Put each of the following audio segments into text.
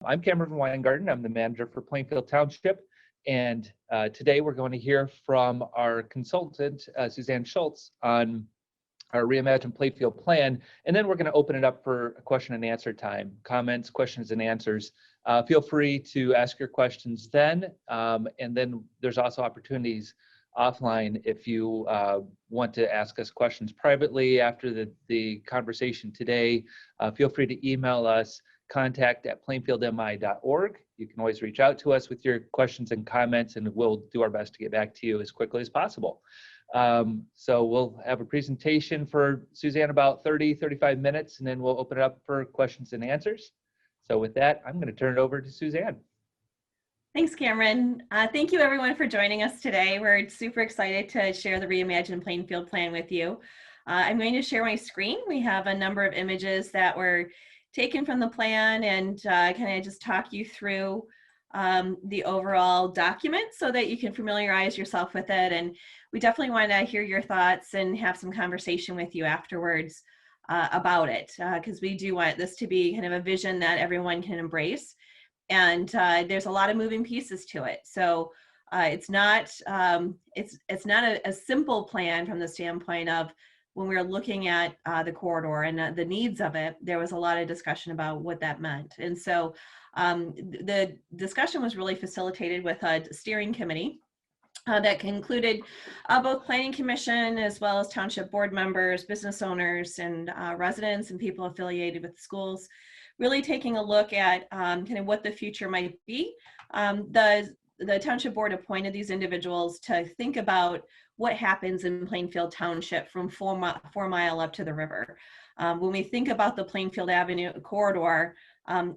I'm Cameron Weingarten. I'm the manager for Plainfield Township. And today we're going to hear from our consultant, Suzanne Schultz, on our Reimagine Plainfield plan. And then we're going to open it up for a question and answer time, comments, questions and answers. Feel free to ask your questions then. And then there's also opportunities offline if you want to ask us questions privately after the conversation today. Feel free to email us contact@plainfieldmi.org. You can always reach out to us with your questions and comments, and we'll do our best to get back to you as quickly as possible. So we'll have a presentation for Suzanne about 35 minutes, and then we'll open it up for questions and answers. So with that, I'm going to turn it over to Suzanne. Thanks, Cameron. Thank you everyone for joining us today. We're super excited to share the Reimagine Plainfield plan with you. I'm going to share my screen. We have a number of images that were taken from the plan and kind of just talk you through the overall document so that you can familiarize yourself with it. And we definitely want to hear your thoughts and have some conversation with you afterwards about it, because we do want this to be kind of a vision that everyone can embrace. And there's a lot of moving pieces to it. So it's not a simple plan from the standpoint of when we were looking at the corridor and the needs of it. There was a lot of discussion about what that meant. And so the discussion was really facilitated with a steering committee that included both Planning Commission as well as Township board members, business owners, and residents and people affiliated with the schools, really taking a look at kind of what the future might be. The Township board appointed these individuals to think about what happens in Plainfield Township from 4 Mile up to the river. When we think about the Plainfield Avenue corridor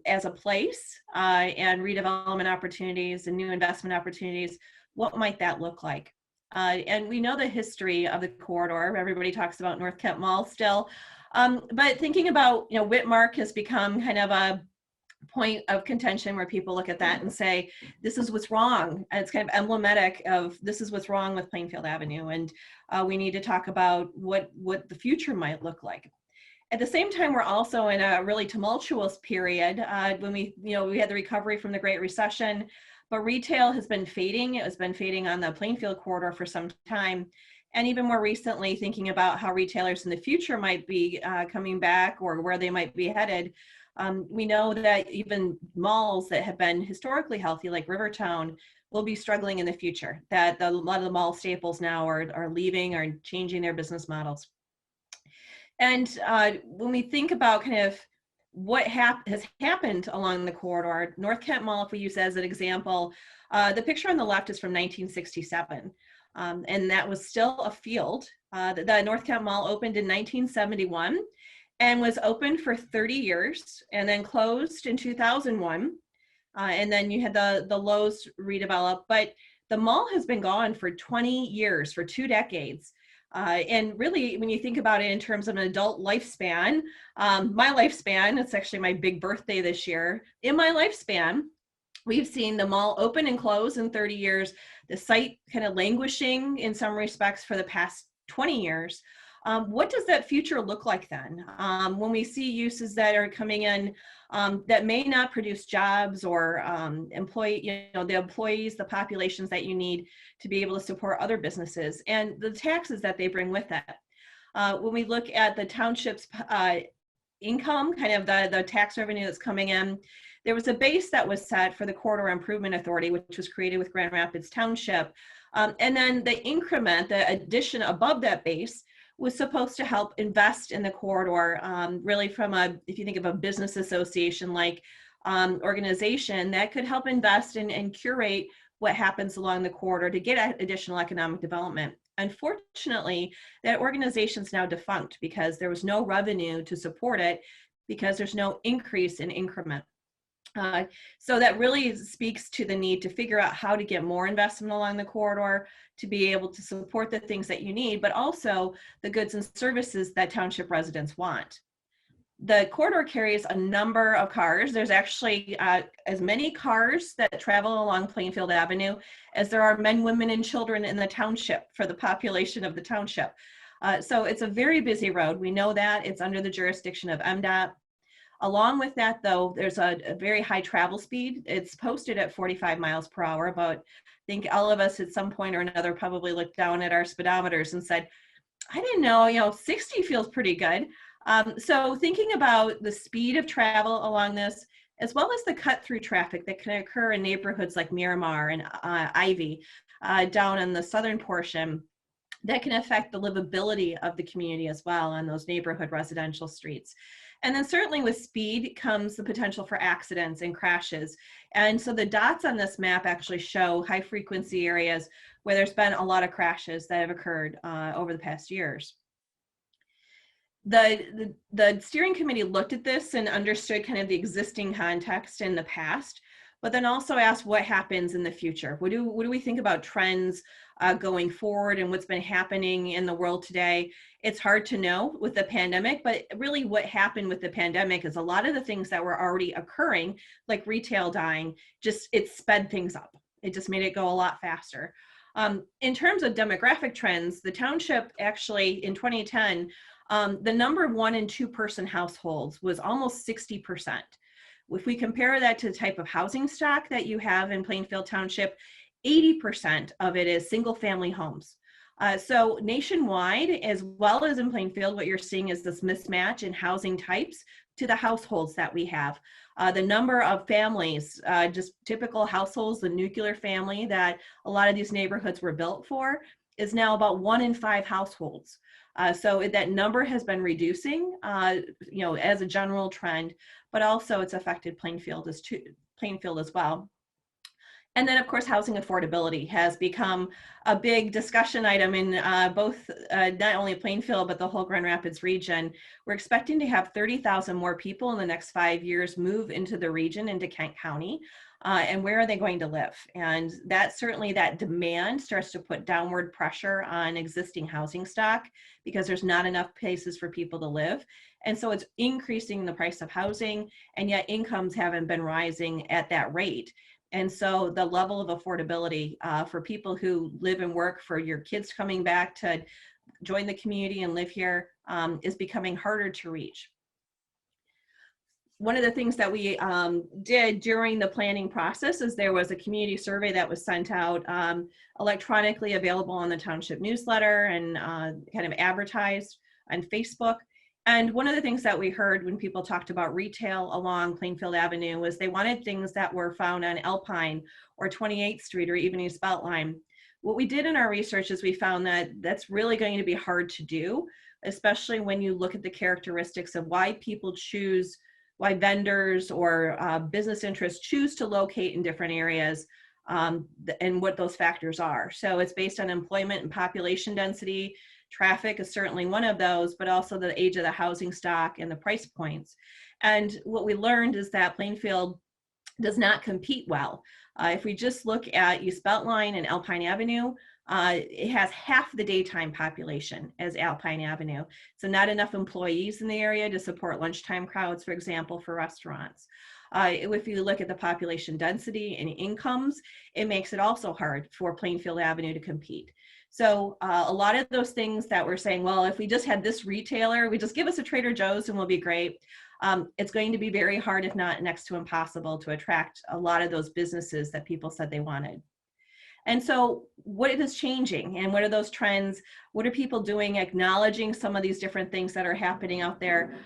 as a place and redevelopment opportunities and new investment opportunities, what might that look like? And we know the history of the corridor. Everybody talks about North Kent Mall still. But thinking about, Whitmark has become kind of a point of contention where people look at that and say, this is what's wrong. And it's kind of emblematic of this is what's wrong with Plainfield Avenue. And we need to talk about what the future might look like. At the same time, we're also in a really tumultuous period when we had the recovery from the Great Recession, but retail has been fading. It has been fading on the Plainfield corridor for some time. And even more recently, thinking about how retailers in the future might be coming back or where they might be headed. We know that even malls that have been historically healthy, like Rivertown, will be struggling in the future, that a lot of the mall staples now are leaving or changing their business models. And when we think about kind of what has happened along the corridor, North Kent Mall, if we use that as an example, the picture on the left is from 1967. And that was still a field. The North Kent Mall opened in 1971 and was open for 30 years and then closed in 2001. And then you had the Lowe's redevelop, but the mall has been gone for 20 years, for 2 decades. And really, when you think about it in terms of an adult lifespan, my lifespan, it's actually my big birthday this year. In my lifespan, we've seen the mall open and close in 30 years, the site kind of languishing in some respects for the past 20 years. What does that future look like then? When we see uses that are coming in that may not produce jobs or the employees, the populations that you need to be able to support other businesses and the taxes that they bring with that. When we look at the township's income, kind of the tax revenue that's coming in, there was a base that was set for the Corridor Improvement Authority, which was created with Grand Rapids Township. And then the increment, the addition above that base, was supposed to help invest in the corridor, really from if you think of a business association like organization that could help invest and curate what happens along the corridor to get additional economic development. Unfortunately, that organization's now defunct because there was no revenue to support it because there's no increase in increment. So that really speaks to the need to figure out how to get more investment along the corridor to be able to support the things that you need, but also the goods and services that township residents want. The corridor carries a number of cars. There's actually as many cars that travel along Plainfield Avenue as there are men, women, and children in the township for the population of the township. So it's a very busy road. We know that. It's under the jurisdiction of MDOT. Along with that, though, there's a very high travel speed. It's posted at 45 miles per hour, but I think all of us at some point or another probably looked down at our speedometers and said, I didn't know, 60 feels pretty good. So thinking about the speed of travel along this, as well as the cut through traffic that can occur in neighborhoods like Miramar and Ivy down in the southern portion, that can affect the livability of the community as well on those neighborhood residential streets. And then certainly with speed comes the potential for accidents and crashes. And so the dots on this map actually show high frequency areas where there's been a lot of crashes that have occurred over the past years. The steering committee looked at this and understood kind of the existing context in the past, but then also asked what happens in the future. What do we think about trends going forward and what's been happening in the world today? It's hard to know with the pandemic, but really what happened with the pandemic is a lot of the things that were already occurring, like retail dying, it sped things up. It just made it go a lot faster. In terms of demographic trends, the township actually in 2010, the number of 1 and 2 person households was almost 60%. If we compare that to the type of housing stock that you have in Plainfield Township, 80% of it is single family homes. So nationwide, as well as in Plainfield, what you're seeing is this mismatch in housing types to the households that we have. The number of families, just typical households, the nuclear family that a lot of these neighborhoods were built for, is now about 1 in 5 households. So that number has been reducing, as a general trend, but also it's affected Plainfield as well. And then, of course, housing affordability has become a big discussion item in both not only Plainfield, but the whole Grand Rapids region. We're expecting to have 30,000 more people in the next 5 years move into the region, into Kent County. And where are they going to live? And that demand starts to put downward pressure on existing housing stock because there's not enough places for people to live. And so it's increasing the price of housing, and yet incomes haven't been rising at that rate. And so the level of affordability for people who live and work, for your kids coming back to join the community and live here, is becoming harder to reach. One of the things that we did during the planning process is there was a community survey that was sent out, electronically available on the township newsletter and kind of advertised on Facebook. And one of the things that we heard when people talked about retail along Plainfield Avenue was they wanted things that were found on Alpine or 28th Street or even East Beltline. What we did in our research is we found that that's really going to be hard to do, especially when you look at the characteristics of why vendors or business interests choose to locate in different areas, and what those factors are. So it's based on employment and population density. Traffic is certainly one of those, but also the age of the housing stock and the price points. And what we learned is that Plainfield does not compete well. If we just look at East Beltline and Alpine Avenue, it has half the daytime population as Alpine Avenue. So not enough employees in the area to support lunchtime crowds, for example, for restaurants. If you look at the population density and incomes, it makes it also hard for Plainfield Avenue to compete. So a lot of those things that we're saying, well, if we just had this retailer, we just give us a Trader Joe's and we'll be great. It's going to be very hard, if not next to impossible, to attract a lot of those businesses that people said they wanted. And so what is changing, and what are those trends? What are people doing, acknowledging some of these different things that are happening out there?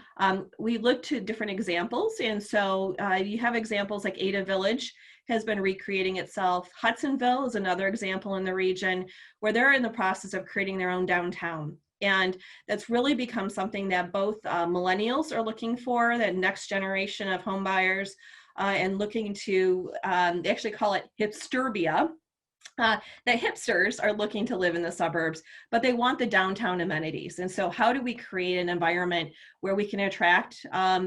We looked to different examples. And so you have examples like Ada Village has been recreating itself. Hudsonville is another example in the region where they're in the process of creating their own downtown. And that's really become something that both millennials are looking for, the next generation of home buyers, and looking to, they actually call it hipsterbia. That hipsters are looking to live in the suburbs, but they want the downtown amenities. And so how do we create an environment where we can attract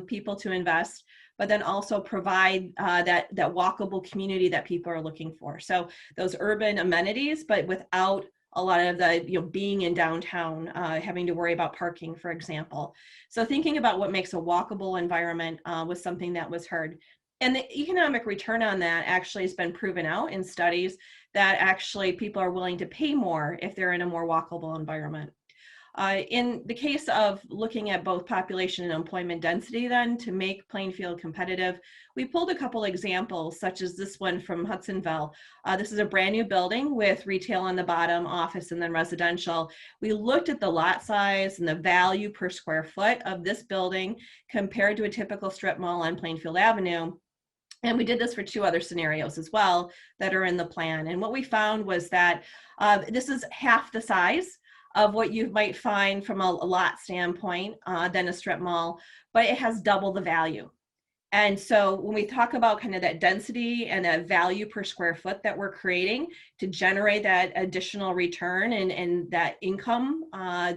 people to invest, but then also provide that walkable community that people are looking for? So those urban amenities, but without a lot of the, being in downtown, having to worry about parking, for example. So thinking about what makes a walkable environment was something that was heard. And the economic return on that actually has been proven out in studies that actually people are willing to pay more if they're in a more walkable environment. In the case of looking at both population and employment density then to make Plainfield competitive, we pulled a couple examples such as this one from Hudsonville. This is a brand new building with retail on the bottom, office, and then residential. We looked at the lot size and the value per square foot of this building compared to a typical strip mall on Plainfield Avenue. And we did this for 2 other scenarios as well that are in the plan. And what we found was that this is half the size of what you might find from a lot standpoint than a strip mall, but it has double the value. And so when we talk about kind of that density and that value per square foot that we're creating to generate that additional return and that income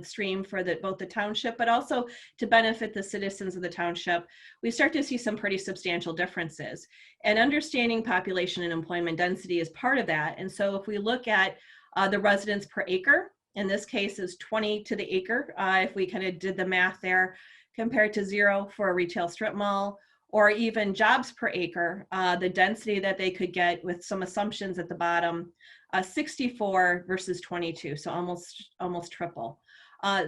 stream for both the township, but also to benefit the citizens of the township, we start to see some pretty substantial differences. And understanding population and employment density is part of that. And so if we look at the residents per acre, in this case is 20 to the acre, if we kind of did the math there, compared to 0 for a retail strip mall, or even jobs per acre, the density that they could get with some assumptions at the bottom, 64 versus 22, so almost triple.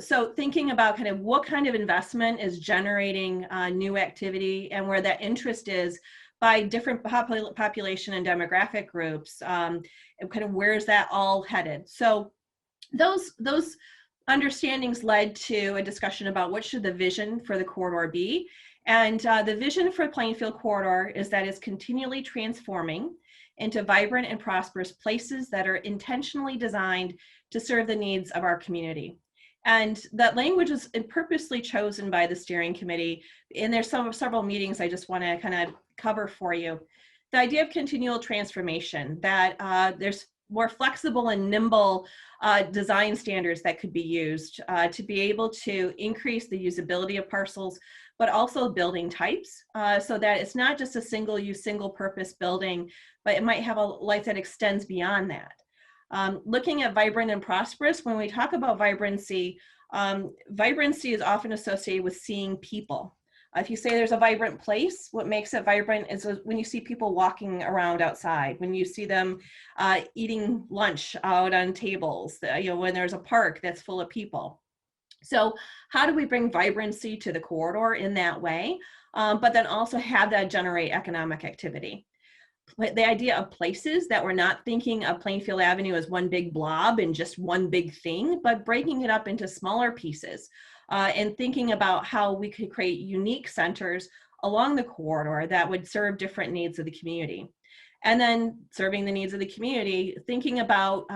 So thinking about kind of what kind of investment is generating new activity and where that interest is by different population and demographic groups, and kind of where's that all headed. So those understandings led to a discussion about what should the vision for the corridor be. And the vision for Plainfield Corridor is that it's continually transforming into vibrant and prosperous places that are intentionally designed to serve the needs of our community. And that language is purposely chosen by the steering committee. And there's several meetings I just want to kind of cover for you. The idea of continual transformation, that there's more flexible and nimble design standards that could be used to be able to increase the usability of parcels, but also building types, so that it's not just a single-use, single-purpose building, but it might have a life that extends beyond that. Looking at vibrant and prosperous, when we talk about vibrancy, vibrancy is often associated with seeing people. If you say there's a vibrant place, what makes it vibrant is when you see people walking around outside, when you see them eating lunch out on tables, when there's a park that's full of people. So how do we bring vibrancy to the corridor in that way, but then also have that generate economic activity? The idea of places, that we're not thinking of Plainfield Avenue as one big blob and just one big thing, but breaking it up into smaller pieces and thinking about how we could create unique centers along the corridor that would serve different needs of the community. And then serving the needs of the community, thinking about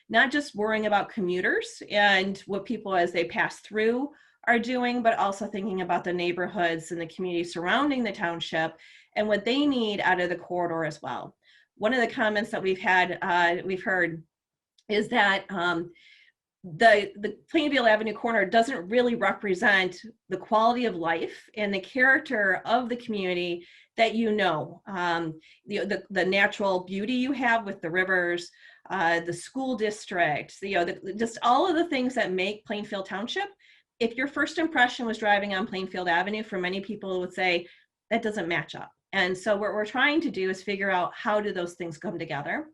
not just worrying about commuters and what people as they pass through are doing, but also thinking about the neighborhoods and the community surrounding the township and what they need out of the corridor as well. One of the comments that we've heard is that the Plainfield Avenue corridor doesn't really represent the quality of life and the character of the community that the natural beauty you have with the rivers, the school district, just all of the things that make Plainfield Township. If your first impression was driving on Plainfield Avenue, for many people would say that doesn't match up. And so what we're trying to do is figure out how do those things come together.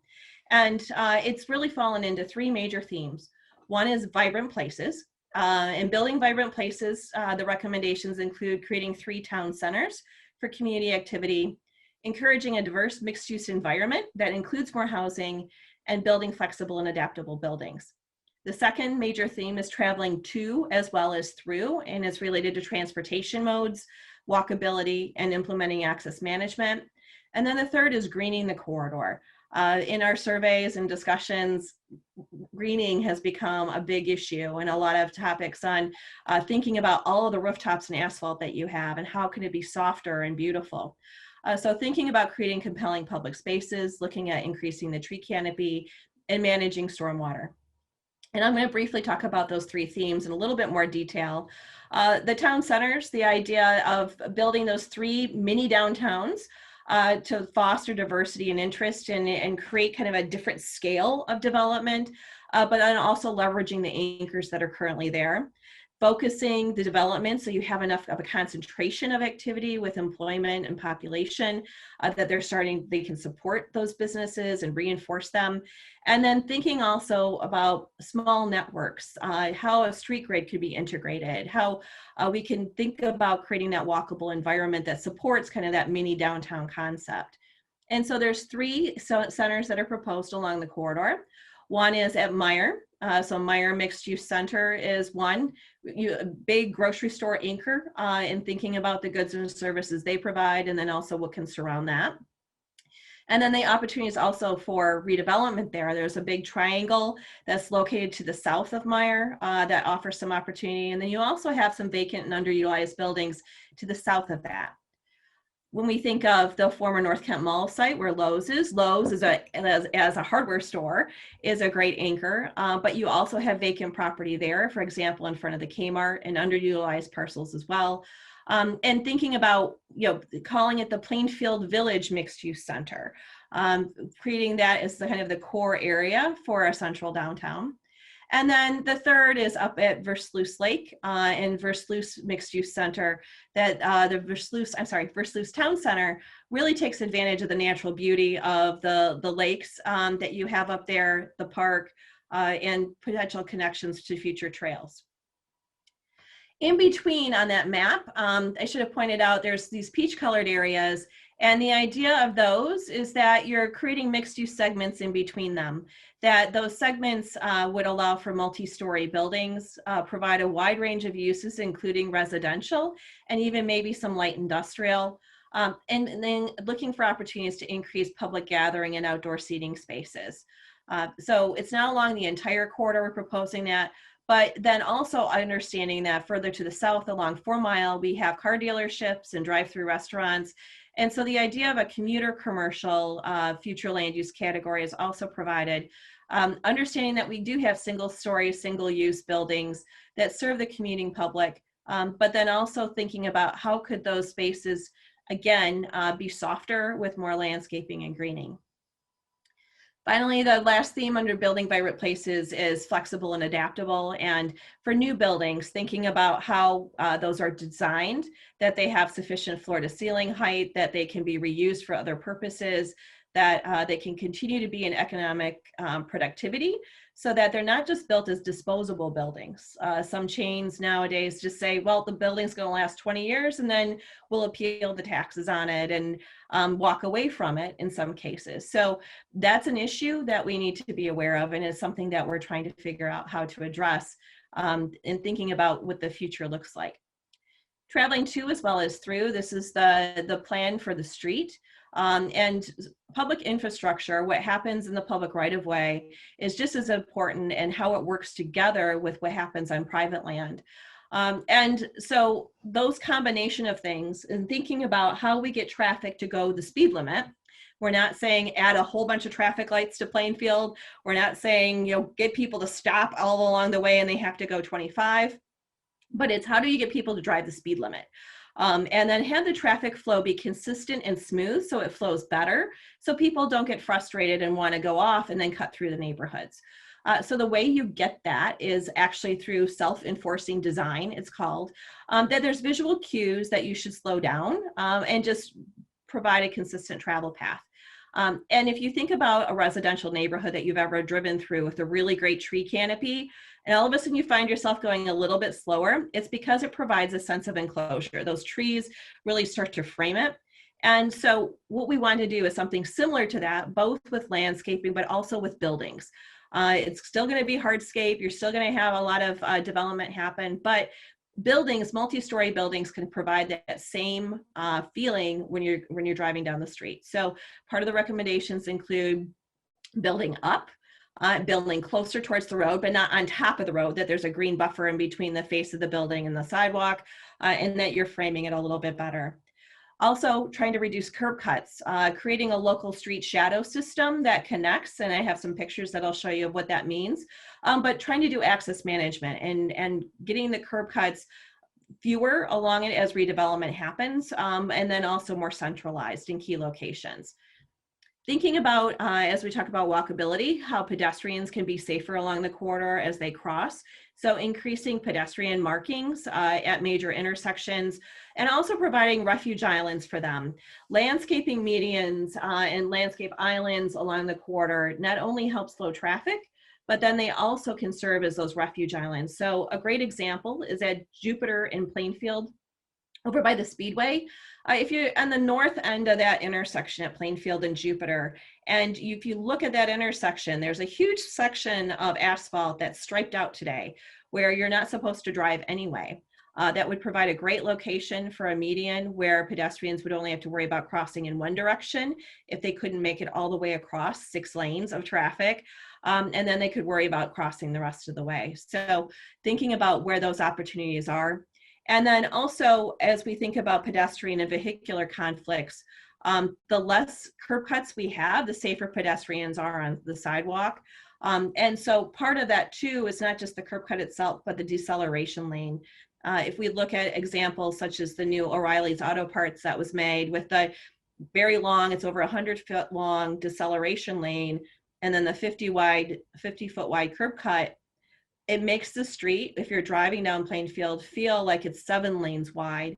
And it's really fallen into 3 major themes. One is vibrant places. And building vibrant places, the recommendations include creating 3 town centers for community activity, encouraging a diverse mixed-use environment that includes more housing, and building flexible and adaptable buildings. The second major theme is traveling to as well as through, and it's related to transportation modes, walkability, and implementing access management. And then the third is greening the corridor. In our surveys and discussions, greening has become a big issue, and a lot of topics on thinking about all of the rooftops and asphalt that you have and how can it be softer and beautiful. So thinking about creating compelling public spaces, looking at increasing the tree canopy, and managing stormwater. And I'm going to briefly talk about those 3 themes in a little bit more detail. The town centers, the idea of building those 3 mini downtowns to foster diversity and interest and create kind of a different scale of development, but then also leveraging the anchors that are currently there. focusing the development so you have enough of a concentration of activity with employment and population that they can support those businesses and reinforce them. And then thinking also about small networks, how a street grid could be integrated, how we can think about creating that walkable environment that supports kind of that mini downtown concept. And so there's 3 centers that are proposed along the corridor. One is at Meyer. So Meyer Mixed Use Center is one, a big grocery store anchor in thinking about the goods and services they provide, and then also what can surround that. And then the opportunities also for redevelopment there. There's a big triangle that's located to the south of Meyer that offers some opportunity. And then you also have some vacant and underutilized buildings to the south of that. When we think of the former North Kent Mall site where Lowe's is as a hardware store is a great anchor, but you also have vacant property there, for example, in front of the Kmart, and underutilized parcels as well. And thinking about, calling it the Plainfield Village Mixed Use Center, creating that as the kind of the core area for a central downtown. And then the third is up at Versluis Lake and Versluis Mixed Use Center that the Versluis Town Center really takes advantage of the natural beauty of the lakes that you have up there, the park, and potential connections to future trails. In between on that map, I should have pointed out there's these peach colored areas, and the idea of those is that you're creating mixed use segments in between them, that those segments would allow for multi-story buildings, provide a wide range of uses, including residential, and even maybe some light industrial, and then looking for opportunities to increase public gathering and outdoor seating spaces. So it's not along the entire corridor we're proposing that, but then also understanding that further to the south along 4 Mile, we have car dealerships and drive-through restaurants. And so the idea of a commuter commercial future land use category is also provided. Understanding that we do have single-story, single-use buildings that serve the commuting public, but then also thinking about how could those spaces, again, be softer with more landscaping and greening. Finally, the last theme under building vibrant places is flexible and adaptable. And for new buildings, thinking about how those are designed, that they have sufficient floor to ceiling height, that they can be reused for other purposes, that they can continue to be an economic productivity, so that they're not just built as disposable buildings. Some chains nowadays just say, well, the building's going to last 20 years and then we'll appeal the taxes on it and walk away from it in some cases. So that's an issue that we need to be aware of, and it's something that we're trying to figure out how to address in thinking about what the future looks like. Traveling to as well as through, this is the plan for the street. And public infrastructure, what happens in the public right-of-way is just as important, and how it works together with what happens on private land. And so those combination of things, and thinking about how we get traffic to go the speed limit. We're not saying add a whole bunch of traffic lights to Plainfield. We're not saying, get people to stop all along the way and they have to go 25. But it's how do you get people to drive the speed limit? And then have the traffic flow be consistent and smooth so it flows better, so people don't get frustrated and want to go off and then cut through the neighborhoods. So the way you get that is actually through self-enforcing design, it's called, that there's visual cues that you should slow down and just provide a consistent travel path. And if you think about a residential neighborhood that you've ever driven through with a really great tree canopy, and all of a sudden you find yourself going a little bit slower, it's because it provides a sense of enclosure. Those trees really start to frame it. And so what we want to do is something similar to that, both with landscaping, but also with buildings. It's still going to be hardscape. You're still going to have a lot of development happen, but buildings, multi-story buildings, can provide that same feeling when you're driving down the street. So part of the recommendations include building up, building closer towards the road, but not on top of the road, that there's a green buffer in between the face of the building and the sidewalk, and that you're framing it a little bit better. Also, trying to reduce curb cuts, creating a local street shadow system that connects, and I have some pictures that I'll show you of what that means, but trying to do access management and getting the curb cuts fewer along it as redevelopment happens, and then also more centralized in key locations. Thinking about, as we talk about walkability, how pedestrians can be safer along the corridor as they cross. So increasing pedestrian markings at major intersections, and also providing refuge islands for them. Landscaping medians and landscape islands along the corridor not only help slow traffic, but then they also can serve as those refuge islands. So a great example is at Jupiter in Plainfield, over by the Speedway. If you're on the north end of that intersection at Plainfield and Jupiter, and if you look at that intersection, there's a huge section of asphalt that's striped out today where you're not supposed to drive anyway. That would provide a great location for a median where pedestrians would only have to worry about crossing in one direction if they couldn't make it all the way across 6 lanes of traffic. And then they could worry about crossing the rest of the way. So thinking about where those opportunities are. And then also, as we think about pedestrian and vehicular conflicts, the less curb cuts we have, the safer pedestrians are on the sidewalk. And so part of that too is not just the curb cut itself, but the deceleration lane. If we look at examples such as the new O'Reilly's Auto Parts that was made with the very long, it's over 100-foot long deceleration lane, and then the 50-foot wide curb cut, it makes the street, if you're driving down Plainfield, feel like it's 7 lanes wide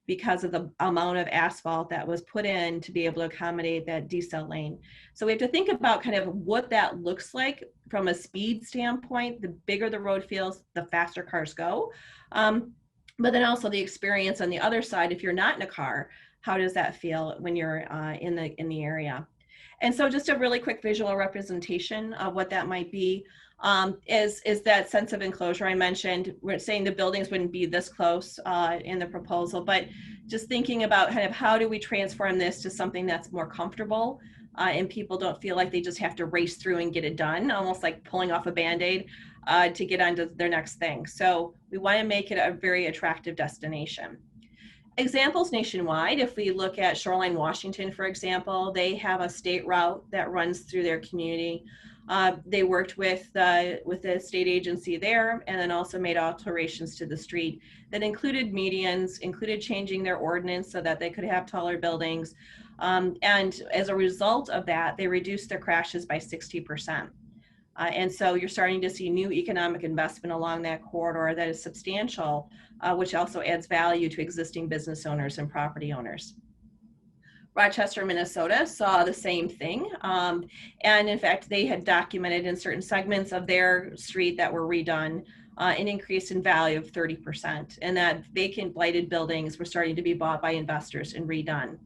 because of the amount of asphalt that was put in to be able to accommodate that decel lane. So we have to think about kind of what that looks like from a speed standpoint. The bigger the road feels, the faster cars go. But then also the experience on the other side, if you're not in a car, how does that feel when you're in the area? And so just a really quick visual representation of what that might be. Is that sense of enclosure I mentioned. We're saying the buildings wouldn't be this close in the proposal, but just thinking about kind of how do we transform this to something that's more comfortable and people don't feel like they just have to race through and get it done, almost like pulling off a Band-Aid to get on to their next thing. So we want to make it a very attractive destination. Examples nationwide, if we look at Shoreline, Washington, for example, they have a state route that runs through their community. They worked with the state agency there, and then also made alterations to the street that included medians, included changing their ordinance so that they could have taller buildings. And as a result of that, they reduced their crashes by 60%. And so you're starting to see new economic investment along that corridor that is substantial, which also adds value to existing business owners and property owners. Rochester, Minnesota saw the same thing. And in fact, they had documented in certain segments of their street that were redone an increase in value of 30%. And that vacant blighted buildings were starting to be bought by investors and redone.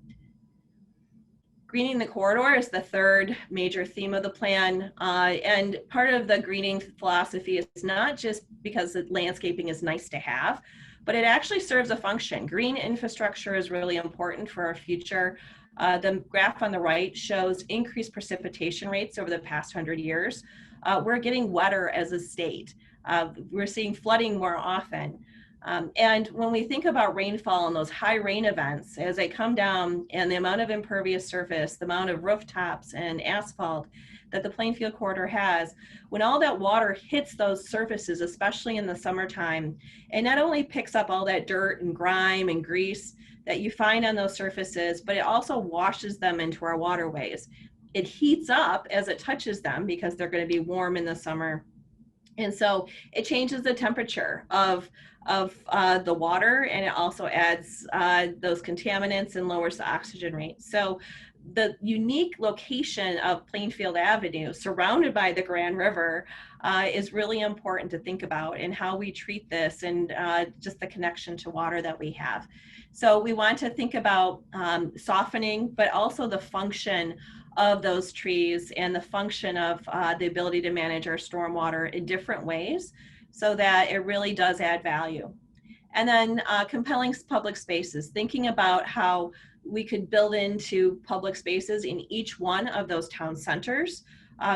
Greening the corridor is the third major theme of the plan. And part of the greening philosophy is not just because the landscaping is nice to have, but it actually serves a function. Green infrastructure is really important for our future. The graph on the right shows increased precipitation rates over the past 100 years. We're getting wetter as a state. We're seeing flooding more often. And when we think about rainfall and those high rain events, as they come down and the amount of impervious surface, the amount of rooftops and asphalt that the Plainfield corridor has, when all that water hits those surfaces, especially in the summertime, it not only picks up all that dirt and grime and grease that you find on those surfaces, but it also washes them into our waterways. It heats up as it touches them because they're going to be warm in the summer. And so it changes the temperature of the water, and it also adds those contaminants and lowers the oxygen rate. So the unique location of Plainfield Avenue, surrounded by the Grand River, is really important to think about, and how we treat this, and just the connection to water that we have. So we want to think about softening, but also the function of those trees and the function of the ability to manage our stormwater in different ways so that it really does add value. And then compelling public spaces, thinking about how we could build into public spaces in each one of those town centers.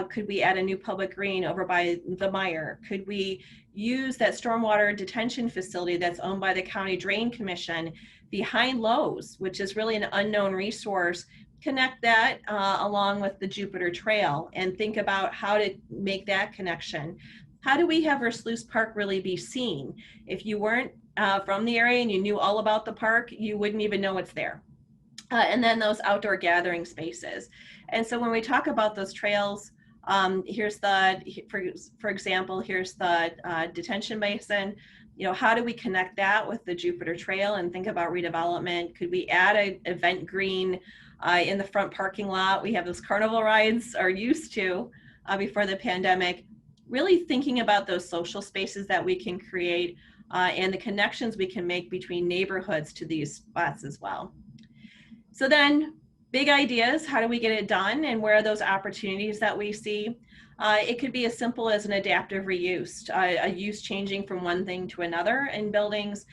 Could we add a new public green over by the Meyer? Could we use that stormwater detention facility that's owned by the County Drain Commission behind Lowe's, which is really an unknown resource? Connect that along with the Jupiter Trail and think about how to make that connection. How do we have Versluis Park really be seen? If you weren't from the area and you knew all about the park, you wouldn't even know it's there. and then those outdoor gathering spaces. And so when we talk about those trails, here's for example, here's the detention basin. You know, how do we connect that with the Jupiter Trail and think about redevelopment? Could we add an event green in the front parking lot? We have those carnival rides are used to before the pandemic. Really thinking about those social spaces that we can create and the connections we can make between neighborhoods to these spots as well. So then big ideas, how do we get it done, and where are those opportunities that we see? It could be as simple as an adaptive reuse, a use changing from one thing to another in buildings.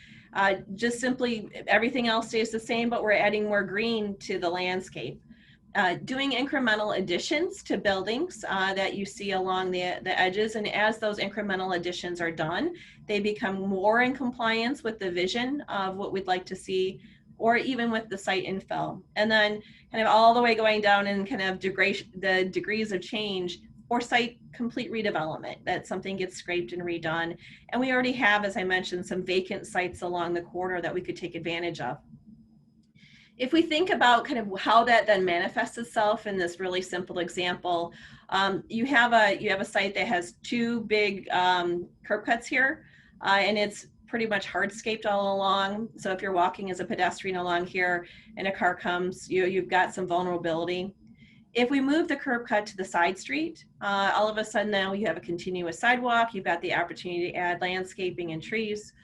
Just simply everything else stays the same, but we're adding more green to the landscape. Doing incremental additions to buildings that you see along the edges, and as those incremental additions are done, they become more in compliance with the vision of what we'd like to see, or even with the site infill. And then kind of all the way going down and kind of the degrees of change or site complete redevelopment, that something gets scraped and redone. And we already have, as I mentioned, some vacant sites along the corridor that we could take advantage of. If we think about kind of how that then manifests itself in this really simple example, you have a site that has two big curb cuts here, and it's pretty much hardscaped all along. So if you're walking as a pedestrian along here and a car comes, you've got some vulnerability. If we move the curb cut to the side street, all of a sudden now you have a continuous sidewalk, you've got the opportunity to add landscaping and trees.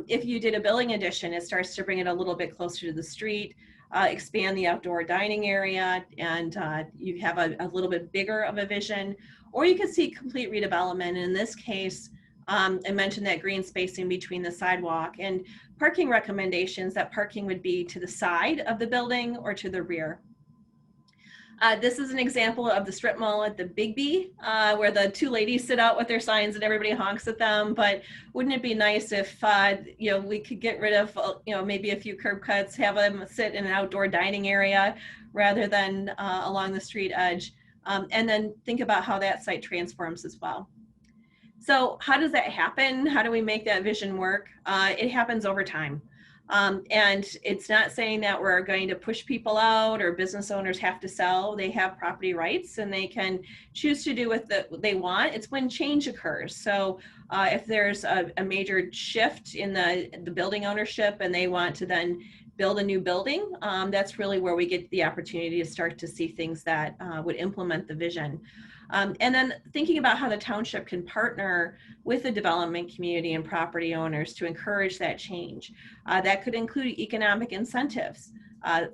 If you did a building addition, it starts to bring it a little bit closer to the street, expand the outdoor dining area, and you have a little bit bigger of a vision. Or you could see complete redevelopment. In this case, I mentioned that green spacing between the sidewalk and parking recommendations, that parking would be to the side of the building or to the rear. This is an example of the strip mall at the Big B, where the two ladies sit out with their signs and everybody honks at them. But wouldn't it be nice if we could get rid of maybe a few curb cuts, have them sit in an outdoor dining area rather than along the street edge, and then think about how that site transforms as well. So how does that happen? How do we make that vision work? It happens over time. And it's not saying that we're going to push people out or business owners have to sell. They have property rights and they can choose to do what they want. It's when change occurs. So if there's a major shift in the building ownership and they want to then build a new building, that's really where we get the opportunity to start to see things that would implement the vision. And then thinking about how the township can partner with the development community and property owners to encourage that change. That could include economic incentives.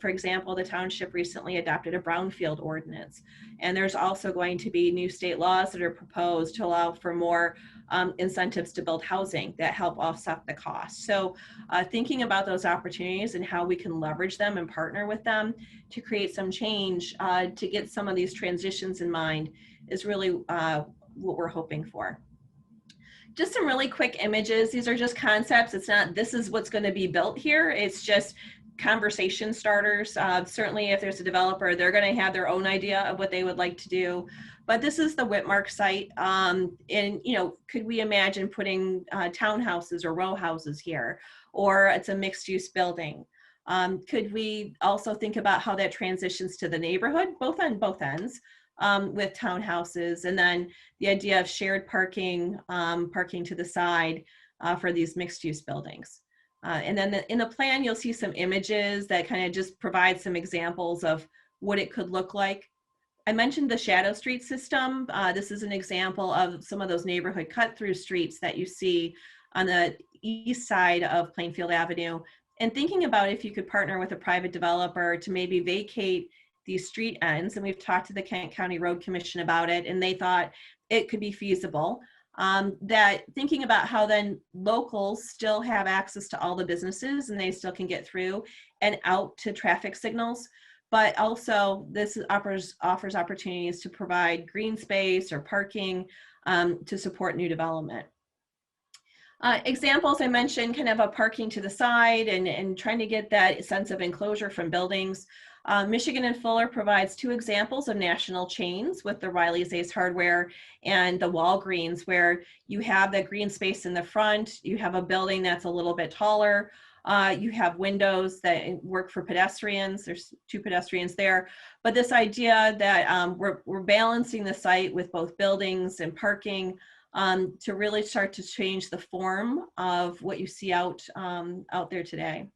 For example, the township recently adopted a brownfield ordinance, and there's also going to be new state laws that are proposed to allow for more incentives to build housing that help offset the cost. So thinking about those opportunities and how we can leverage them and partner with them to create some change to get some of these transitions in mind is really what we're hoping for. Just some really quick images. These are just concepts. It's not, this is what's going to be built here. It's just conversation starters. Certainly if there's a developer, they're going to have their own idea of what they would like to do. But this is the Whitmark site. And, could we imagine putting townhouses or row houses here? Or it's a mixed use building. Could we also think about how that transitions to the neighborhood, both on both ends? With townhouses, and then the idea of shared parking, parking to the side for these mixed use buildings. And then in the plan, you'll see some images that kind of just provide some examples of what it could look like. I mentioned the shadow street system. This is an example of some of those neighborhood cut through streets that you see on the east side of Plainfield Avenue. And thinking about if you could partner with a private developer to maybe vacate these street ends, and we've talked to the Kent County Road Commission about it, and they thought it could be feasible. That thinking about how then locals still have access to all the businesses and they still can get through and out to traffic signals, but also this offers opportunities to provide green space or parking to support new development. Examples I mentioned, kind of a parking to the side and trying to get that sense of enclosure from buildings. Michigan and Fuller provides two examples of national chains with the Riley's Ace Hardware and the Walgreens, where you have that green space in the front, you have a building that's a little bit taller, You have windows that work for pedestrians. There's 2 pedestrians there. But this idea that we're balancing the site with both buildings and parking to really start to change the form of what you see out there today.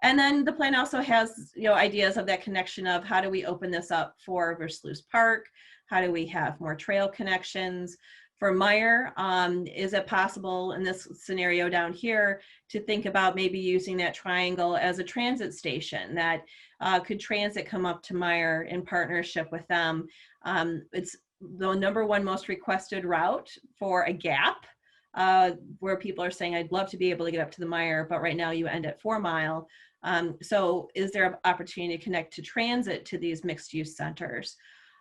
And then the plan also has, ideas of that connection of how do we open this up for Versluis Park? How do we have more trail connections? For Meyer, is it possible in this scenario down here to think about maybe using that triangle as a transit station that could transit come up to Meyer in partnership with them? It's the #1 most requested route for a gap where people are saying, I'd love to be able to get up to the Meyer, but right now you end at 4 Mile. So is there an opportunity to connect to transit to these mixed use centers?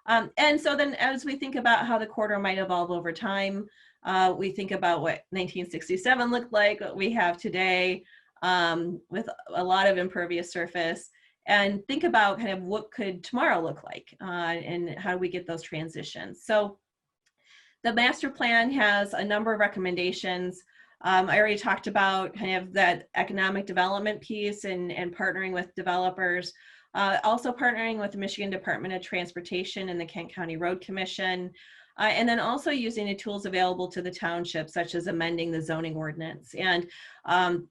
And so then as we think about how the corridor might evolve over time, we think about what 1967 looked like, what we have today with a lot of impervious surface, and think about kind of what could tomorrow look like and how do we get those transitions. So the master plan has a number of recommendations. I already talked about kind of that economic development piece and partnering with developers. Also partnering with the Michigan Department of Transportation and the Kent County Road Commission, and then also using the tools available to the township, such as amending the zoning ordinance. And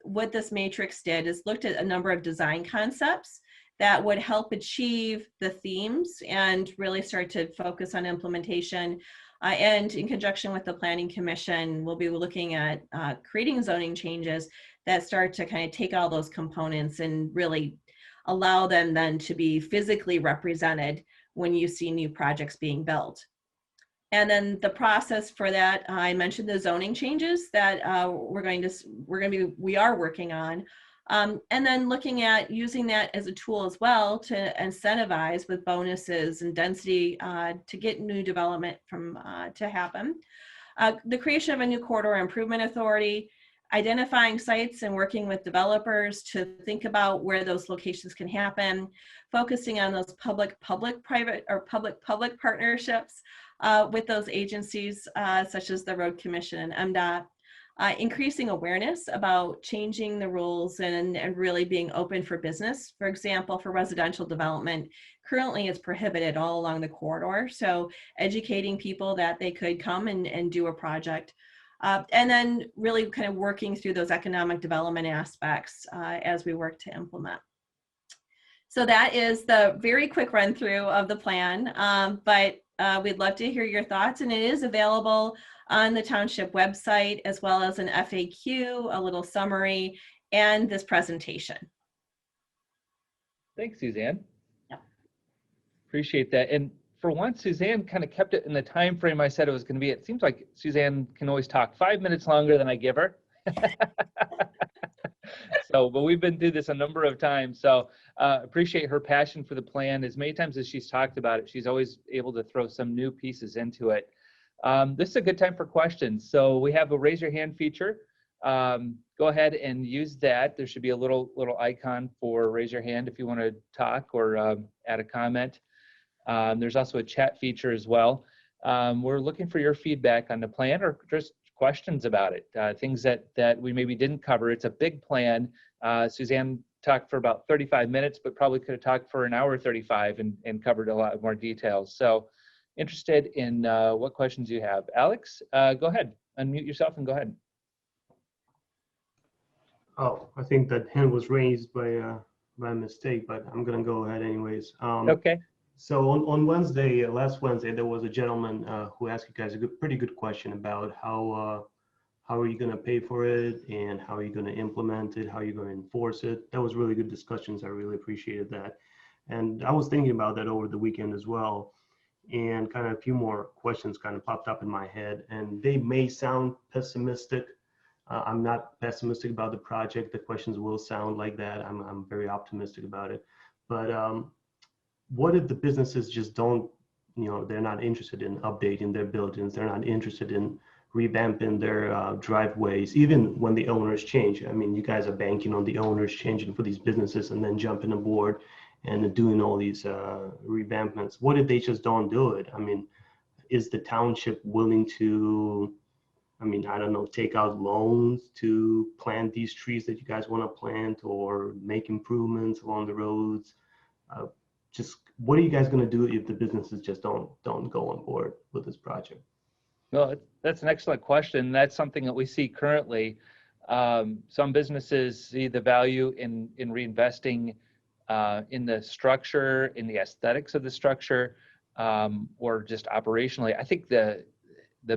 what this matrix did is looked at a number of design concepts that would help achieve the themes and really start to focus on implementation. And in conjunction with the Planning Commission, we'll be looking at creating zoning changes that start to kind of take all those components and really allow them then to be physically represented when you see new projects being built. And then the process for that, I mentioned the zoning changes that we are working on. And then looking at using that as a tool as well to incentivize with bonuses and density to get new development to happen. The creation of a new corridor improvement authority, identifying sites and working with developers to think about where those locations can happen, focusing on those public-private or public-public partnerships with those agencies such as the Road Commission and MDOT, increasing awareness about changing the rules and really being open for business. For example, for residential development, currently it's prohibited all along the corridor. So educating people that they could come and do a project. And then really kind of working through those economic development aspects as we work to implement. So that is the very quick run through of the plan, but we'd love to hear your thoughts, and it is available on the Township website as well as an FAQ, a little summary, and this presentation. Thanks, Suzanne. Yep. Appreciate that. And for once, Suzanne kind of kept it in the time frame I said it was going to be. It seems like Suzanne can always talk 5 minutes longer than I give her. But we've been through this a number of times. So appreciate her passion for the plan. As many times as she's talked about it, she's always able to throw some new pieces into it. This is a good time for questions. So we have a raise your hand feature. Go ahead and use that. There should be a little icon for raise your hand if you want to talk or add a comment. There's also a chat feature as well. We're looking for your feedback on the plan or just questions about it, things that we maybe didn't cover. It's a big plan. Suzanne talked for about 35 minutes, but probably could have talked for an hour 35 and covered a lot more details. So interested in what questions you have. Alex, go ahead, unmute yourself and go ahead. Oh, I think that hand was raised by mistake, but I'm gonna go ahead anyways. Okay. So on Wednesday, last Wednesday, there was a gentleman who asked you guys a pretty good question about how are you gonna pay for it and how are you gonna implement it, how are you gonna enforce it. That was really good discussions. I really appreciated that. And I was thinking about that over the weekend as well. And kind of a few more questions kind of popped up in my head, and they may sound pessimistic. I'm not pessimistic about the project. The questions will sound like that. I'm very optimistic about it. But what if the businesses just don't, they're not interested in updating their buildings. They're not interested in revamping their driveways, even when the owners change. I mean, you guys are banking on the owners changing for these businesses and then jumping aboard and doing all these revampments. What if they just don't do it? I mean, is the township willing to I mean, I don't know, take out loans to plant these trees that you guys want to plant or make improvements along the roads? Just what are you guys going to do if the businesses just don't go on board with this project? Well, that's an excellent question. That's something that we see currently. Some businesses see the value in reinvesting in the structure, in the aesthetics of the structure, or just operationally. I think the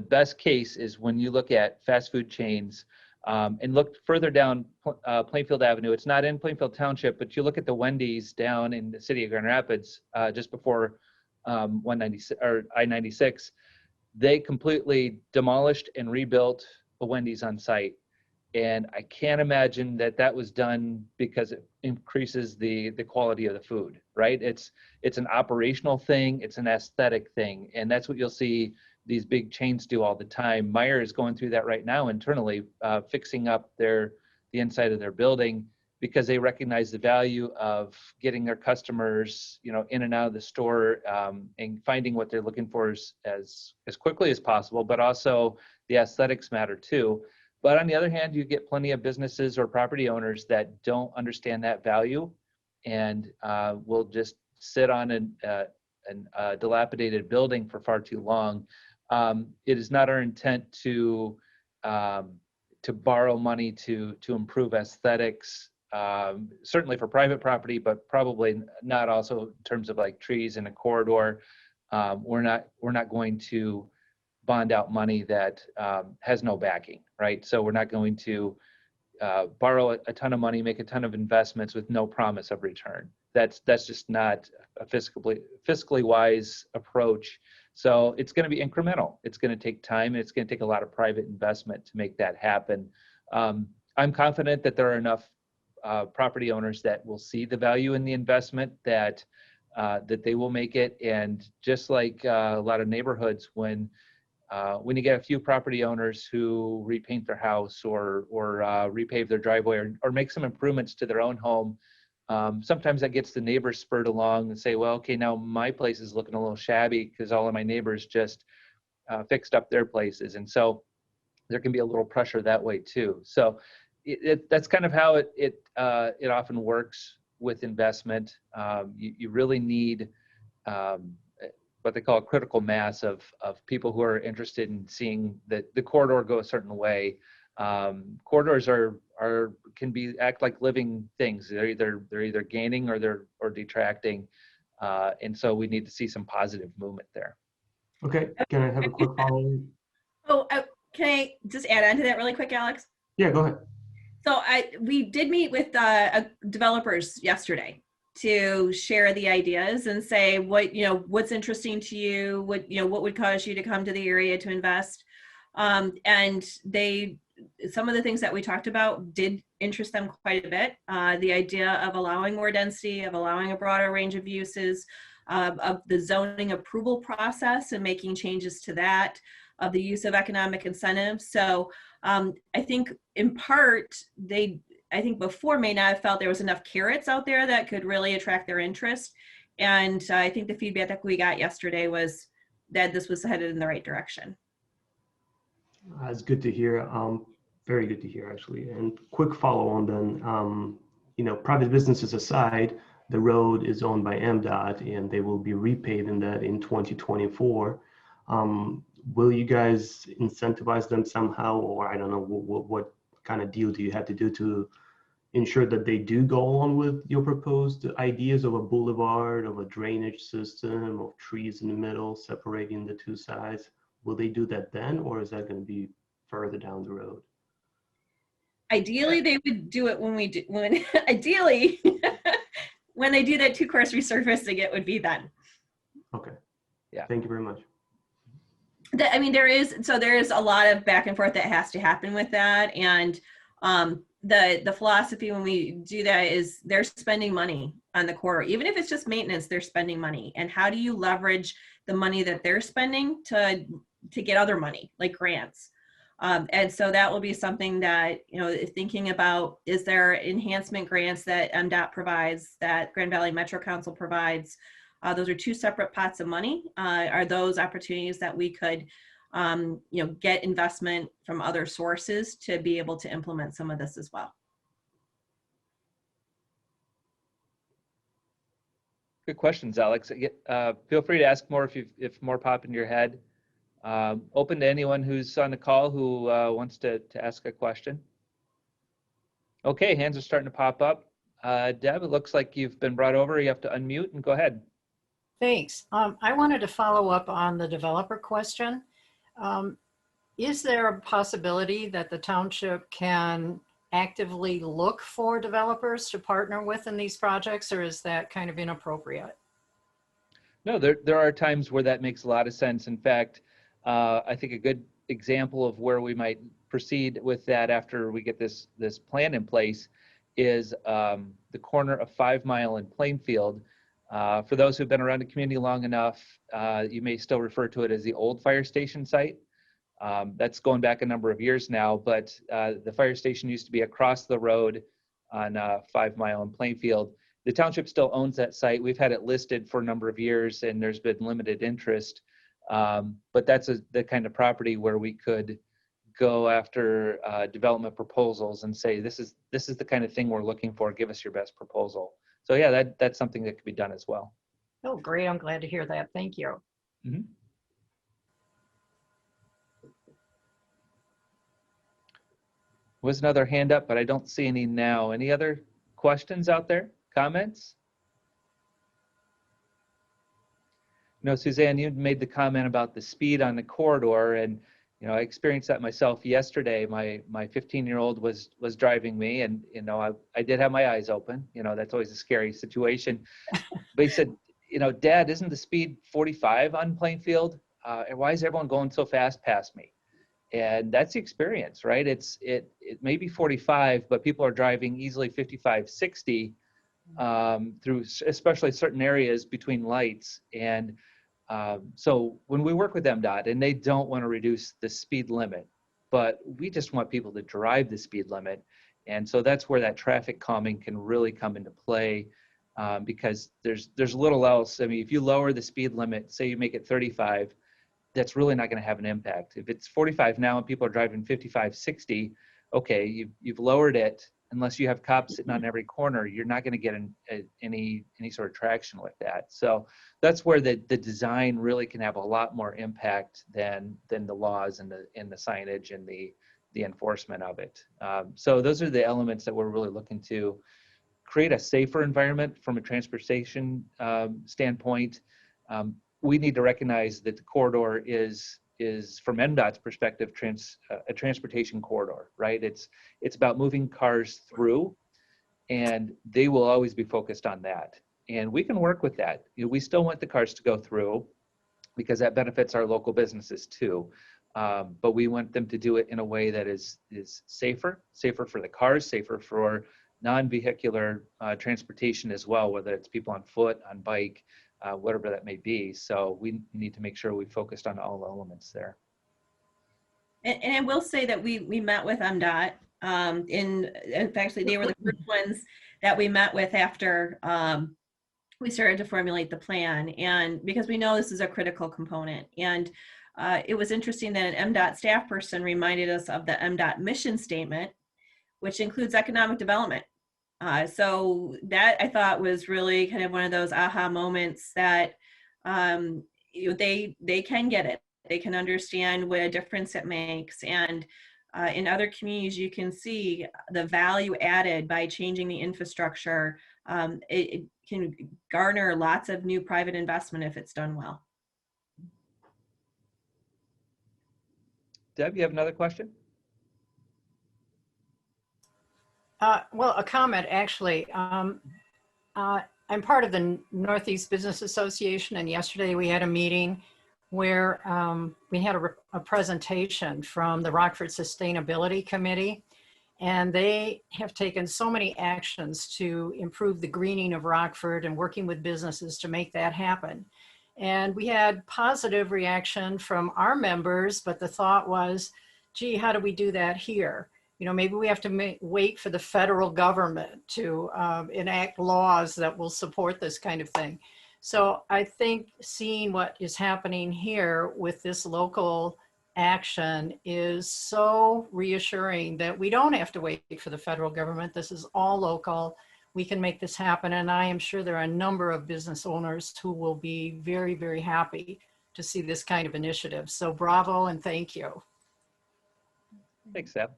best case is when you look at fast food chains and look further down Plainfield Avenue. It's not in Plainfield Township, but you look at the Wendy's down in the city of Grand Rapids, just before 196 or I-96. They completely demolished and rebuilt a Wendy's on site. And I can't imagine that was done because it increases the quality of the food, right? It's an operational thing, it's an aesthetic thing, and that's what you'll see these big chains do all the time. Meijer is going through that right now internally, fixing up the inside of their building because they recognize the value of getting their customers, in and out of the store, and finding what they're looking for as quickly as possible. But also the aesthetics matter too. But on the other hand, you get plenty of businesses or property owners that don't understand that value and will just sit on a dilapidated building for far too long. It is not our intent to borrow money to improve aesthetics, certainly for private property, but probably not also in terms of like trees in a corridor. We're not going to bond out money that has no backing, right? So we're not going to borrow a ton of money, make a ton of investments with no promise of return. That's just not a fiscally wise approach. So it's going to be incremental. It's going to take time, and it's going to take a lot of private investment to make that happen. I'm confident that there are enough property owners that will see the value in the investment that they will make it. And just like a lot of neighborhoods, when you get a few property owners who repaint their house or repave their driveway or make some improvements to their own home, sometimes that gets the neighbors spurred along and say, well, okay, now my place is looking a little shabby because all of my neighbors just fixed up their places. And so there can be a little pressure that way too. So that's kind of how it often works with investment. You really need what they call a critical mass of people who are interested in seeing the corridor go a certain way. Corridors can act like living things. They're either gaining or detracting, and so we need to see some positive movement there. Okay, can I have a quick follow-up? Oh, can I just add on to that really quick, Alex? Yeah, go ahead. So we did meet with developers yesterday to share the ideas and say what's interesting to you, what would cause you to come to the area to invest, and some of the things that we talked about did interest them quite a bit. The idea of allowing more density, of allowing a broader range of uses, of the zoning approval process and making changes to that, of the use of economic incentives. So I think in part, I think before may not have felt there was enough carrots out there that could really attract their interest. And I think the feedback that we got yesterday was that this was headed in the right direction. It's good to hear. Very good to hear, actually. And quick follow on then, private businesses aside, the road is owned by MDOT and they will be repaving that in 2024. Will you guys incentivize them somehow, or I don't know, what kind of deal do you have to do to ensure that they do go along with your proposed ideas of a boulevard, of a drainage system, of trees in the middle separating the two sides? Will they do that then, or is that going to be further down the road? Ideally, they would do it when ideally, when they do that two-course resurfacing, it would be then. Okay. Yeah. Thank you very much. There is a lot of back and forth that has to happen with that. And the philosophy when we do that is they're spending money on the corridor. Even if it's just maintenance, they're spending money. And how do you leverage the money that they're spending to get other money, like grants? And so that will be something that, thinking about, is there enhancement grants that MDOT provides, that Grand Valley Metro Council provides? Those are two separate pots of money. Are those opportunities that we could get investment from other sources to be able to implement some of this as well. Good questions, Alex. Feel free to ask more if more pop into your head. Open to anyone who's on the call who wants to ask a question. Okay, hands are starting to pop up. Deb, it looks like you've been brought over. You have to unmute and go ahead. Thanks. I wanted to follow up on the developer question. Is there a possibility that the township can actively look for developers to partner with in these projects, or is that kind of inappropriate? No, there are times where that makes a lot of sense. In fact, I think a good example of where we might proceed with that after we get this plan in place is the corner of 5 Mile and Plainfield. For those who've been around the community long enough, you may still refer to it as the old fire station site. That's going back a number of years now, but the fire station used to be across the road on 5 Mile and Plainfield. The township still owns that site. We've had it listed for a number of years and there's been limited interest. But that's the kind of property where we could go after development proposals and say, this is the kind of thing we're looking for. Give us your best proposal. So yeah, that's something that could be done as well. Oh, great. I'm glad to hear that. Thank you. Mm-hmm. Was another hand up, but I don't see any now. Any other questions out there? Comments? You know, Suzanne, you made the comment about the speed on the corridor, and I experienced that myself yesterday. My 15-year-old was driving me, and I did have my eyes open. That's always a scary situation. But he said, Dad, isn't the speed 45 on Plainfield? And why is everyone going so fast past me? And that's the experience, right? It may be 45, but people are driving easily 55, 60 through especially certain areas between lights. And so when we work with MDOT, and they don't want to reduce the speed limit, but we just want people to drive the speed limit. And so that's where that traffic calming can really come into play, because there's little else. I mean, if you lower the speed limit, say you make it 35, that's really not going to have an impact. If it's 45 now and people are driving 55, 60, okay, you've lowered it. Unless you have cops sitting on every corner, you're not going to get any sort of traction with that. So that's where the design really can have a lot more impact than the laws and the signage and the enforcement of it. So those are the elements that we're really looking to create a safer environment from a transportation standpoint. We need to recognize that the corridor is from MDOT's perspective, a transportation corridor, right? It's about moving cars through, and they will always be focused on that. And we can work with that. We still want the cars to go through because that benefits our local businesses too. But we want them to do it in a way that is safer for the cars, safer for non-vehicular transportation as well, whether it's people on foot, on bike, whatever that may be. So we need to make sure we focused on all elements there. And I will say that we met with MDOT. In fact, they were the first ones that we met with after we started to formulate the plan, and because we know this is a critical component. And it was interesting that an MDOT staff person reminded us of the MDOT mission statement, which includes economic development. So that I thought was really kind of one of those aha moments that they can get it. They can understand what a difference it makes. And in other communities, you can see the value added by changing the infrastructure. It can garner lots of new private investment if it's done well. Deb, you have another question? Well, a comment actually. I'm part of the Northeast Business Association, and yesterday we had a meeting where we had a presentation from the Rockford Sustainability Committee, and they have taken so many actions to improve the greening of Rockford and working with businesses to make that happen. And we had positive reaction from our members, but the thought was, gee, how do we do that here? Maybe we have to wait for the federal government to enact laws that will support this kind of thing. So I think seeing what is happening here with this local action is so reassuring that we don't have to wait for the federal government. This is all local. We can make this happen. And I am sure there are a number of business owners who will be very, very happy to see this kind of initiative. So bravo and thank you. Thanks, Sam.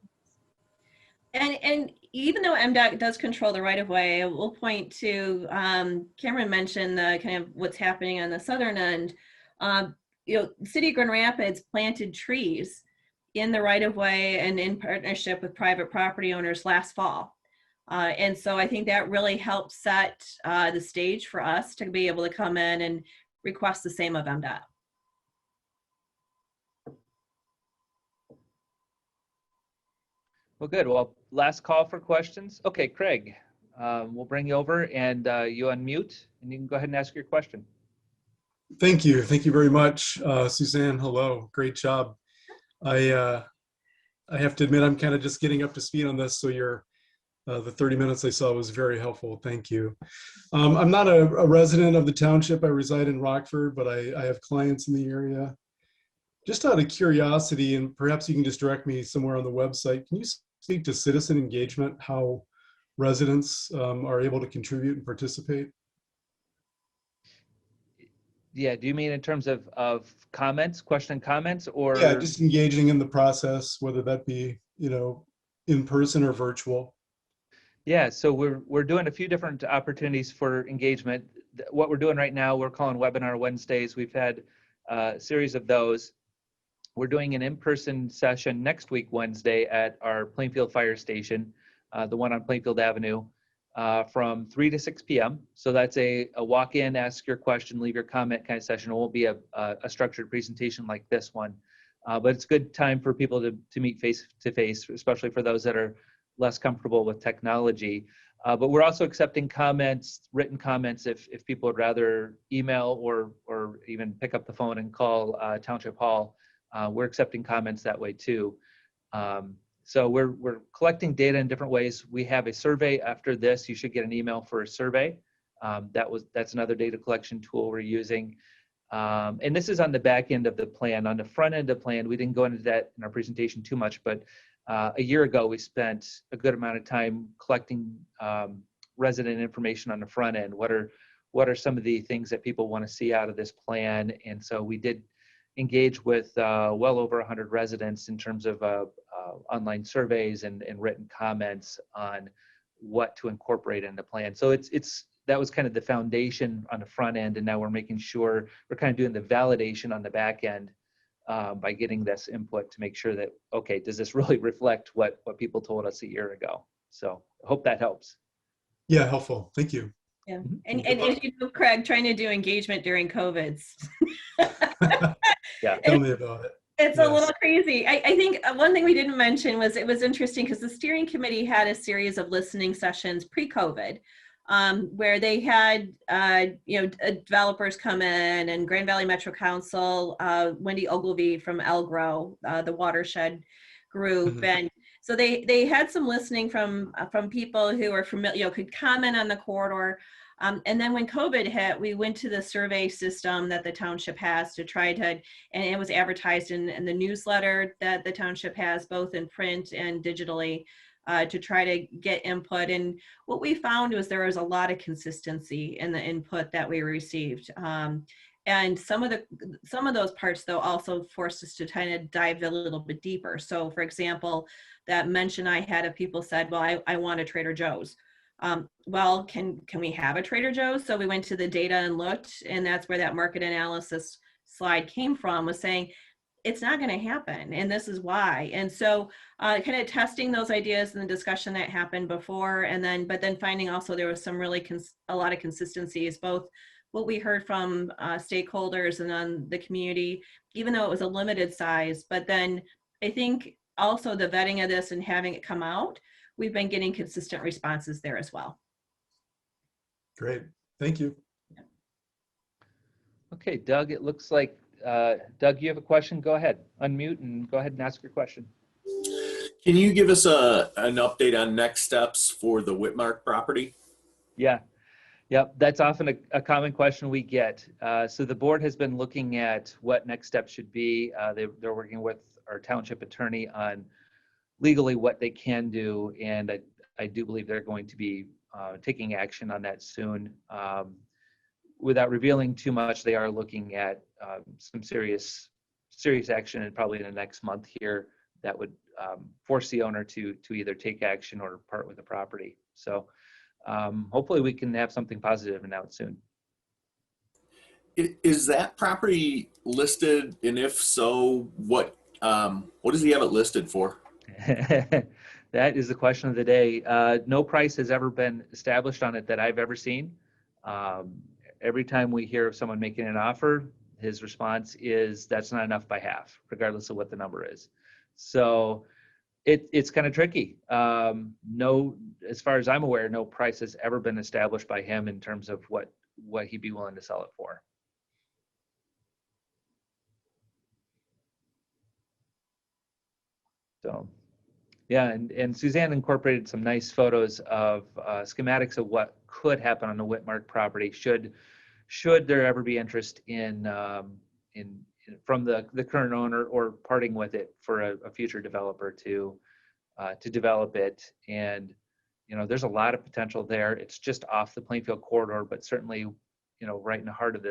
And even though MDOT does control the right of way, we'll point to, Cameron mentioned the kind of what's happening on the southern end. City of Grand Rapids planted trees in the right of way and in partnership with private property owners last fall. And so I think that really helped set the stage for us to be able to come in and request the same of MDOT. Well, good. Well, last call for questions. Okay, Craig, we'll bring you over and you unmute and you can go ahead and ask your question. Thank you. Thank you very much. Suzanne, hello. Great job. I have to admit, I'm kind of just getting up to speed on this. So the 30 minutes I saw was very helpful. Thank you. I'm not a resident of the township. I reside in Rockford, but I have clients in the area. Just out of curiosity, and perhaps you can just direct me somewhere on the website, can you speak to citizen engagement, how residents are able to contribute and participate? Yeah, do you mean in terms of comments, question and comments, or? Yeah, just engaging in the process, whether that be, in person or virtual. Yeah, so we're doing a few different opportunities for engagement. What we're doing right now, we're calling Webinar Wednesdays. We've had a series of those. We're doing an in-person session next week, Wednesday, at our Plainfield Fire Station, the one on Plainfield Avenue, from 3 to 6 p.m. So that's a walk-in, ask your question, leave your comment kind of session. It won't be a structured presentation like this one, but it's a good time for people to meet face-to-face, especially for those that are less comfortable with technology. But we're also accepting comments, written comments, if people would rather email or even pick up the phone and call Township Hall. We're accepting comments that way too. So we're collecting data in different ways. We have a survey after this. You should get an email for a survey. That's another data collection tool we're using. And this is on the back end of the plan. On the front end of the plan, we didn't go into that in our presentation too much, but a year ago, we spent a good amount of time collecting resident information on the front end. What are some of the things that people want to see out of this plan? And so we did engage with well over 100 residents in terms of online surveys and written comments on what to incorporate in the plan. So that was kind of the foundation on the front end, and now we're making sure we're kind of doing the validation on the back end by getting this input to make sure that, okay, does this really reflect what people told us a year ago? So I hope that helps. Yeah, helpful. Thank you. Yeah, and as you know, Craig, trying to do engagement during COVID. Yeah, tell me about it. It's a little crazy. I think one thing we didn't mention was it was interesting because the steering committee had a series of listening sessions pre-COVID where they had developers come in, and Grand Valley Metro Council, Wendy Ogilvy from Elgro, the watershed group, Mm-hmm. and so they had some listening from people who are familiar, could comment on the corridor. And then when COVID hit, we went to the survey system that the township has to try to, and it was advertised in the newsletter that the township has, both in print and digitally, to try to get input. And what we found was there was a lot of consistency in the input that we received. And some of those parts, though, also forced us to kind of dive a little bit deeper. So, for example, that mention I had of people said, well, I want a Trader Joe's. Well, can we have a Trader Joe's? So we went to the data and looked, and that's where that market analysis slide came from, was saying it's not going to happen, and this is why. And so kind of testing those ideas in the discussion that happened before, but then finding also there was some really a lot of consistencies, both what we heard from stakeholders and on the community, even though it was a limited size. But then I think also the vetting of this and having it come out, we've been getting consistent responses there as well. Great. Thank you. Okay, Doug, it looks like, Doug, you have a question? Go ahead, unmute and go ahead and ask your question. Can you give us an update on next steps for the Whitmark property? Yeah. Yep, that's often a common question we get. So the board has been looking at what next steps should be. They're working with our township attorney on legally what they can do, and I do believe they're going to be taking action on that soon. Without revealing too much, they are looking at some serious action, and probably in the next month here that would force the owner to either take action or part with the property. So hopefully we can have something positive announced soon. Is that property listed? And if so, what does he have it listed for? That is the question of the day. No price has ever been established on it that I've ever seen. Every time we hear of someone making an offer, his response is that's not enough by half, regardless of what the number is. So it's kind of tricky. No, as far as I'm aware, no price has ever been established by him in terms of what he'd be willing to sell it for. So, yeah, and Suzanne incorporated some nice photos of schematics of what could happen on the Whitmark property should there ever be interest in from the current owner or parting with it for a future developer to develop it. And there's a lot of potential there. It's just off the Plainfield corridor, but certainly right in the heart of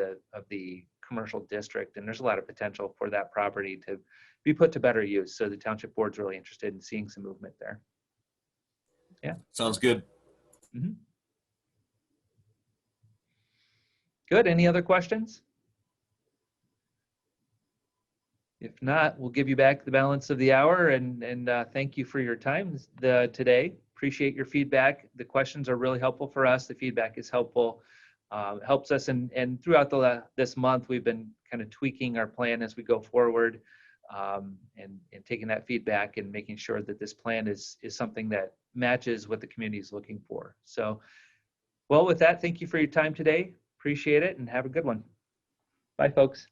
the commercial district, and there's a lot of potential for that property to be put to better use. So the township board's really interested in seeing some movement there. Yeah. Sounds good. Mm-hmm. Good. Any other questions? If not, we'll give you back the balance of the hour, and thank you for your time today. Appreciate your feedback. The questions are really helpful for us. The feedback is helpful. Helps us, and throughout this month, we've been kind of tweaking our plan as we go forward, and taking that feedback and making sure that this plan is something that matches what the community is looking for. So, well, with that, thank you for your time today. Appreciate it, and have a good one. Bye, folks.